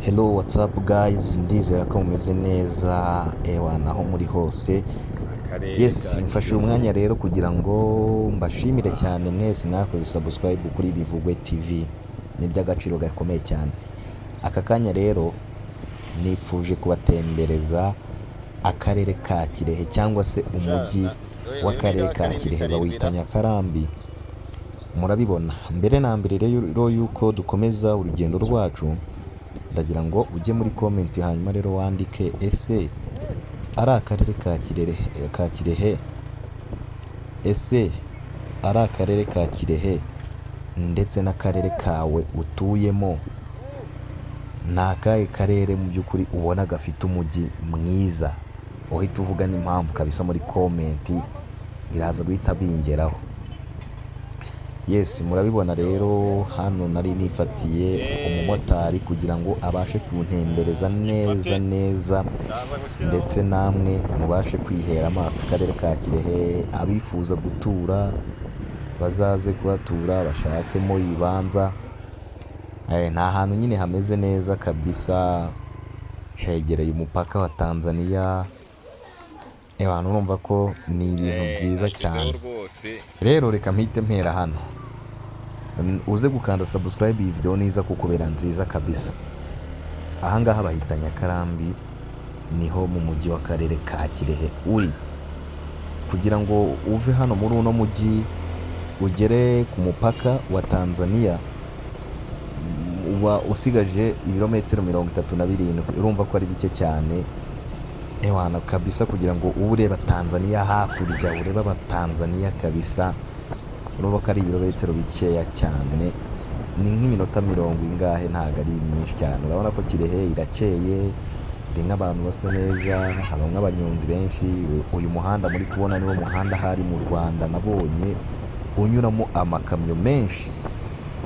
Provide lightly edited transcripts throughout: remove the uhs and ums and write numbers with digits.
Hello, what's up guys? Ndizera ko mumeze neza naho muri hose. Yes, mfashe umwanya rero kugira ngo mbashimire cyane mwese mwakoze subscribe kuri Bivugwe TV. Ni by'agaciro gakomeye cyane. Aka kanya rero nifuje kubatembereza akarere ka Kirehe cyangwa se umujyi w'akarere ka Kirehe bawita Nyakarambi. Murabibona mbere na mbere rero yuko dukomeza urugendo rwacu, ndagira ngo ujye muri comment hanyuma rero wandike ese ari akarere ka Kirehe ese ari akarere ka Kirehe ndetse n'akarere kawe utuyemo ni akahe karere mu by'ukuri ubona gafite umujyi mwiza? Uhita uvuga n'impamvu kabisa muri comment, biraza guhita bingeraho. Yes, murabibona rero hano nari nifatiye umumotari kugira ngo abashe kuntembereza neza ndetse namwe mubashe kwihera amaso akarere ka Kirehe. Abifuza gutura bazaze kuhatura, bashakemo ibibanza. Ni ahantu nyine hameze neza kabisa, hegereye umupaka wa Tanzania. Abantu urumva ko ni ibintu byiza cyane. Rero reka mpite mpera hano, uze gukanda subscribe iyi video niza kukubera nziza kabisa. Ahangaha bahita Nyakarambi, niho mu mujyi w'akarere ka Kirehe uri. Kugira ngo uve hano muri uno mujyi ugere ku mupaka wa Tanzania uba usigaje ibirometero 37. Urumva ko ari bike cyane kabisa, kugira ngo ube ureba Tanzania hakurya, ureba abatanzania kabisa. Urumva ko ari ibirometero bikeya cyane, ni nk'iminota 40 ingahe, ntago ari myinshi cyane. Urabona ko Kirehe irakeye, ndi nk'abantu basa neza, habamwe abanyonzi benshi. Uyu muhanda muri kubona niwo muhanda hari mu Rwanda nabonye unyuramo amakamyo menshi.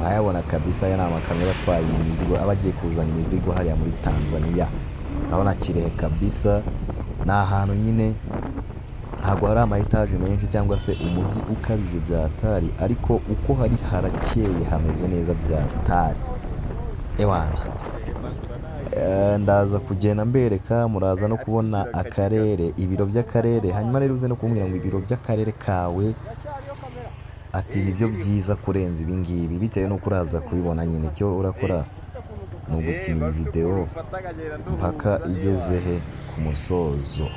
Urayabona kabisa, aya ni amakamyo atwaye imizigo, abagiye kuzana imizigo hariya muri Tanzania. Urabona Kirehe kabisa ni ahantu nyine ntabwo hari ama etaje menshi cyangwa se umujyi ukabije byatari, ariko uko hari harakeye, hameze neza byatari. Ndaza kugenda mbereka, muraza no kubona akarere, ibiro by'akarere. Hanyuma rero uze no kumbwira ngo ibiro by'akarere kawe ati nibyo byiza kurenza ibi ngibi, bitewe n'uko uraza kubibona. Nyine icyo urakora ni ugukina iyi video mpaka igeze he ku musozo.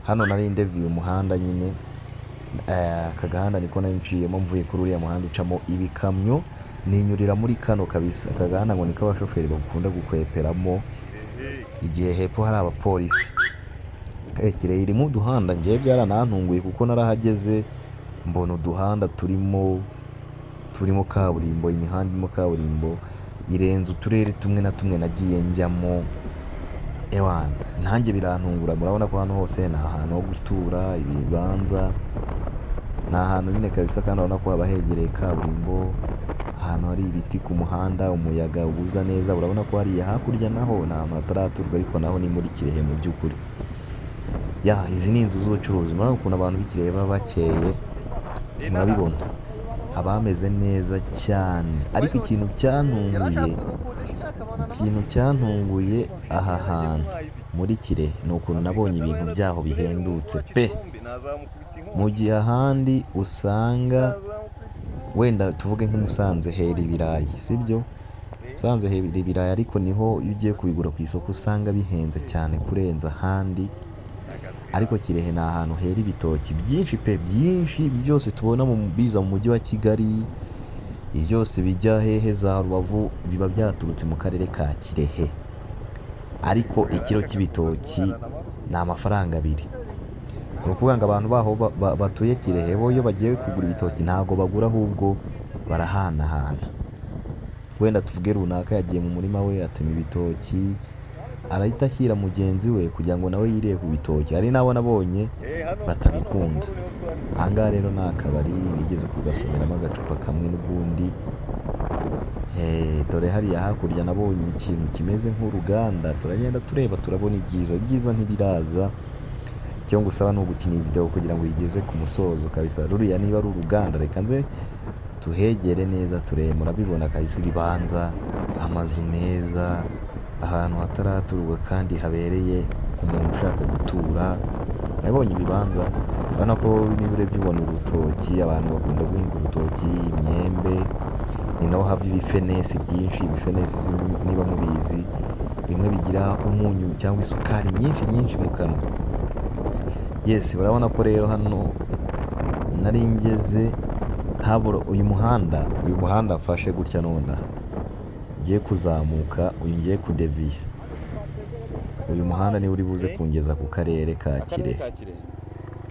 Hano nari ndeviye umuhanda nyine, aka gahanda niko nari nciyemo mvuye kuri uriya muhanda ucamo ibikamyo, ninyurira muri kano kabisa. Aka gahanda ngo niko abashoferi bakunda gukweperamo igihe hepfo hari abapolisi. Kirehe irimo uduhanda, ngiye byaranantunguye kuko narahageze mbona uduhanda turimo kaburimbo. Imihanda irimo kaburimbo irenze uturere tumwe na tumwe nagiye njyamo. Nanjye birantungura. Murabona ko hano hose ni ahantu ho gutura, ibibanza, ni ahantu nyine kabisa. Kandi urabona ko haba hegereye kaburimbo, ahantu hari ibiti ku muhanda, umuyaga ubuza neza. Urabona ko hariya hakurya naho ni ahantu hataraturwa, ariko naho ni muri Kirehe mu by'ukuri. Izi ni inzu z'ubucuruzi. Murabona ukuntu abantu b'Ikirehe baba bakeye, murabibona haba hameze neza cyane. Ariko ikintu cyantunguye aha hantu muri Kirehe ni ukuntu nabonye ibintu byaho bihendutse pe. Mu gihe ahandi usanga wenda tuvuge nk'i Musanze hera ibirayi, sibyo? Musanze hera ibirayi, ariko niho iyo ugiye kubigura ku isoko usanga bihenze cyane kurenza ahandi. Ariko Kirehe ni ahantu hera ibitoki byinshi pe, byinshi. Byose tubona biza mu mujyi wa Kigali, byose bijya hehe za Rubavu, biba byaturutse mu karere ka Kirehe. Ariko ikiro cy'ibitoki ni amafaranga 2. Ni ukuvuga ngo abantu baho batuye Kirehe bo iyo bagiye kugura ibitoki ntago bagura, ahubwo barahanahana. Wenda tuvuge runaka yagiye mu murima we atema ibitoki, arahita ashyira mugenzi we kugira ngo nawe yireye ku bitoki. Hari n'abo nabonye batabikunda. Ahangaha rero ni akabari, nigeze kugasomeramo agacupa kamwe n'ubundi. Dore hariya hakurya nabonye ikintu kimeze nk'uruganda. Turagenda tureba, turabona ibyiza ntibiraza. Icyo ngusaba ni ugukina iyi video kugira ngo uyigeze ku musozo kabisa. Ruriya niba ari uruganda, reka nze tuhegere neza turebe. Murabibona kabisa ibibanza, amazu meza, ahantu hataraturwa kandi habereye ku muntu ushaka gutura. Nabonye ibibanza urabona ko niba urebye ubona urutoki, abantu bakunda guhinga urutoki, imyembe, ni naho hava ibifenesi byinshi. Ibifenesi sinzi niba mubizi, bimwe bigira umunyu cyangwa isukari nyinshi nyinshi mu kanwa. Yes, urabona ko rero hano nari ngeze habura uyu muhanda mfashe gutya none ngiye kuzamuka, uyu ngiye kudeviya. Uyu muhanda niwe uri buze kungeza ku karere ka Kirehe,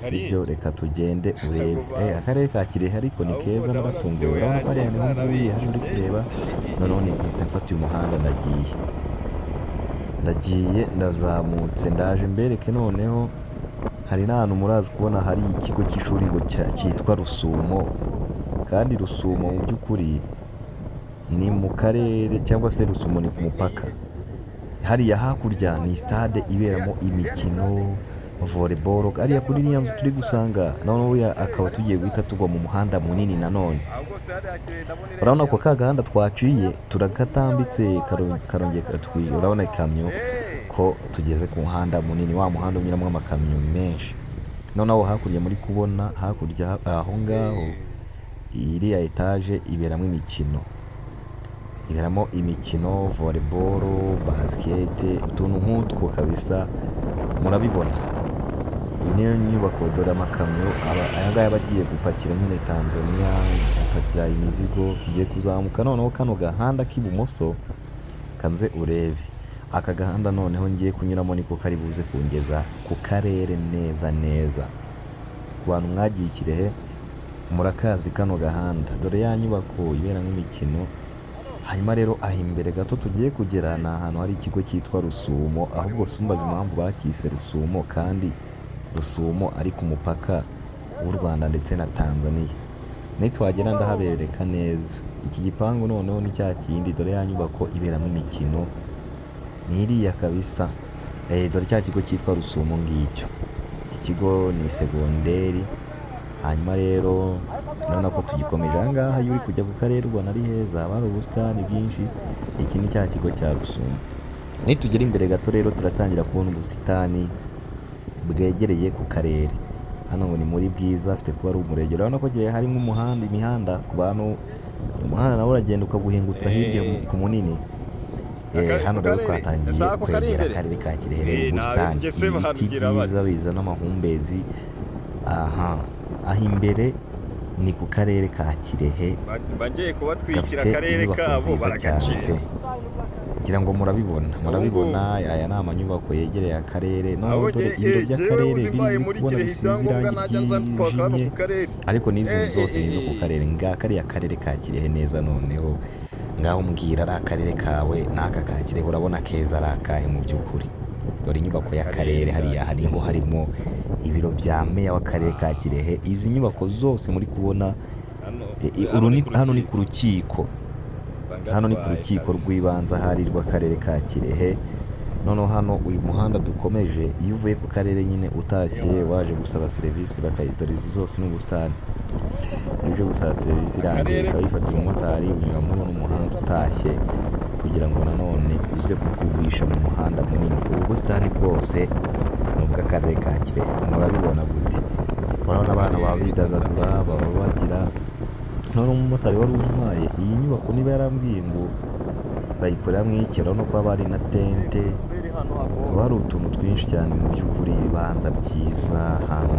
sibyo? Reka tugende urebe. Akarere ka Kirehe ariko ni keza, naratunguwe. Urabona ko hariya niho mvuye, hano uri kureba. Noneho mpise mfata uyu muhanda, ndagiye ndazamutse, ndaje mbereke. Noneho hari n'ahantu murazi kubona hari ikigo cy'ishuri ngo cyitwa Rusumo, kandi Rusumo mu by'ukuri ni mu karere, cyangwa se Rusumo ni ku mupaka. Hariya hakurya ni stade iberamo imikino volleyball, hariya kuri iriya nzu turi gusanga. Noneho akaba tugiye guhita tugwa mu muhanda munini nanone. Urabona ko ka gahanda twaciye turagatambitse karongeye katwiye. Urabona ikamyo ko tugeze ku muhanda munini, wa muhanda unyuramo amakamyo menshi. Noneho hakurya muri kubona, hakurya aho ngaho iriya etaje iberamo imikino volleyball, basket, utuntu nk'utwo kabisa, murabibona. Iyi niyo nyubako, dore amakamyo aya ngaya bagiye gupakira nyine Tanzania, gupakira imizigo. Ngiye kuzamuka noneho kano gahanda k'ibumoso, kanze urebe aka gahanda noneho ngiye kunyuramo, niko kari buze kungeza ku karere neza. Ku bantu mwagiye i Kirehe murakazi kano gahanda, dore ya nyubako iberamo imikino. Hanyuma rero aho imbere gato tugiye kugera ni ahantu hari ikigo cyitwa Rusumo. Ahubwo sumbaza impamvu bakise Rusumo, kandi Rusumo ari ku mupaka w'u Rwanda ndetse na Tanzania. Nitwagera ndahabereka neza. Iki gipangu noneho ni cya kindi, dore ya nyubako iberamo imikino ni iriya kabisa. Dore cya kigo cyitwa Rusumo ngicyo. Iki kigo ni segonderi. Hanyuma rero urabona ko tugikomeje aha ngaha, iyo uri kujya ku karere ubona ari heza, haba hari ubusitani bwinshi. Iki ni cya kigo cya Rusumo. Nitugera imbere gato rero turatangira kubona ubusitani bwegereye ku karere. Hano ngo ni muri Bwiza, afite kuba ari umurenge. Urabona ko harimo imihanda ku bantu. Umuhanda nawe uragenda ukaguhingutsa hirya ku munini. Hano rero twatangiye kwegera akarere ka Kirehe. Ubusitani, ibiti byiza bizana amahumbezi. Aho imbere ni ku karere ka Kirehe, gafite inyubako nziza cyane pe. Ngira ngo murabibona, aya ni amanyubako yegereye akarere. Noneho dore ibiro by'akarere biri kubona bisize irangi ryijimye, ariko n'izi zose ni zo ku karere. Kariya karere ka Kirehe neza. Noneho ngaho mbwira, ari akarere kawe n'aka ka Kirehe urabona keza ari akahe mu by'ukuri? Dore inyubako y'akarere hariya harimo ibiro bya meya w'akarere ka Kirehe. Izi nyubako zose muri kubona, hano ni ku rukiko. Hano ni ku rukiko rw'ibanze ahari rw'akarere ka Kirehe. Noneho hano uyu muhanda dukomeje, iyo uvuye ku karere nyine utashye waje gusaba serivisi bakayitora, izi zose n'ubusitani. Iyo uje gusaba serivisi irangiye ukaba wifatira umumotari, unyura muri uno muhanda utashye, kugira ngo nanone uze kukugurisha mu muhanda munini. Ubu busitani bwose ni ubw'akarere ka Kirehe. Murabibona gute? Urabona abana baba bidagadura, baba bagira. None umumotari wari untwaye iyi nyubako niba yarambwiye ngo bayikoreramo iki, urabona ko haba hari na tente, haba hari utuntu twinshi cyane mu by'ukuri, ibibanza byiza, ahantu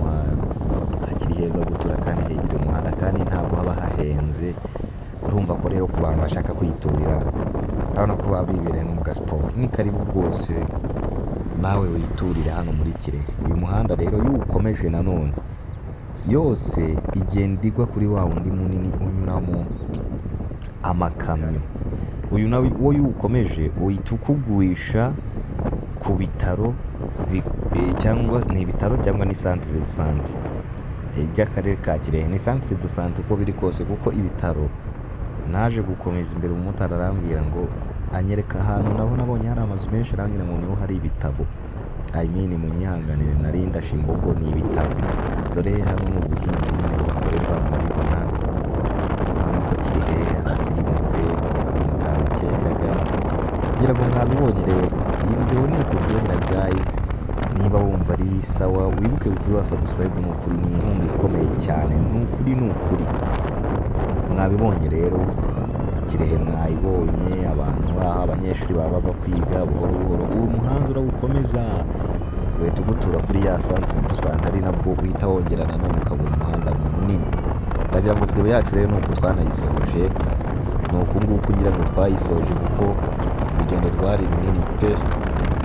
hakiri heza gutura kandi hegera umuhanda, kandi ntabwo haba hahenze. Urumva ko rero ku bantu bashaka kwiturira, urabona ko baba bibereye no mu gasiporo, ni karibu rwose nawe witurire hano muri Kirehe. Uyu muhanda rero iyo ukomeje nanone yose igenda igwa kuri wa wundi munini unyuramo amakamyo. Uyu nawe uwo ukomeje uhita ukugurisha ku bitaro, cyangwa ni ibitaro cyangwa ni centre de santé by'akarere ka Kirehe. Ni centre de santé uko biri kose, kuko ibitaro naje gukomeza imbere umumotari arambwira ngo anyereka ahantu nabonye hari amazu menshi, arambwira ngo niho hari ibitabo. Munyihanganire nari ndashe imbogo, ni ibitaro. Dore hano ni ubuhinzi nyine buhakorerwa, murabibona. Urabona ko Kirehe hasirimutse, abantu mutabakekaga. ngira ngo mwabibonye rero, iyi video ni ikuryohera guys, niba wumva ari sawa wibuke gukora subscribe, ni ukuri ni inkunga ikomeye cyane, ni ukuri mwabibonye rero, Kirehe mwayibonye, abantu baha abanyeshuri baba bava kwiga buhoro buhoro, uwo muhanda urawukomeza uhita ugutura kuri ya centre du sante, ari nabwo uhita wongera nanone ukabona umuhanda munini. Ndagira ngo video yacu rero nuko twanayisoje, ni uku nguku ngira ngo twayisoje kuko urugendo rwari runini pe.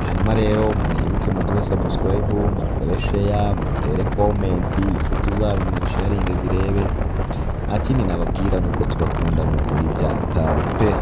Hanyuma rero mwibuke muduhe subscribe, mukore share, mutere comment, inshuti zanyu muzisharinge zirebe. Nta kindi nababwira nuko tubakunda, ni ukuri byatawe pe.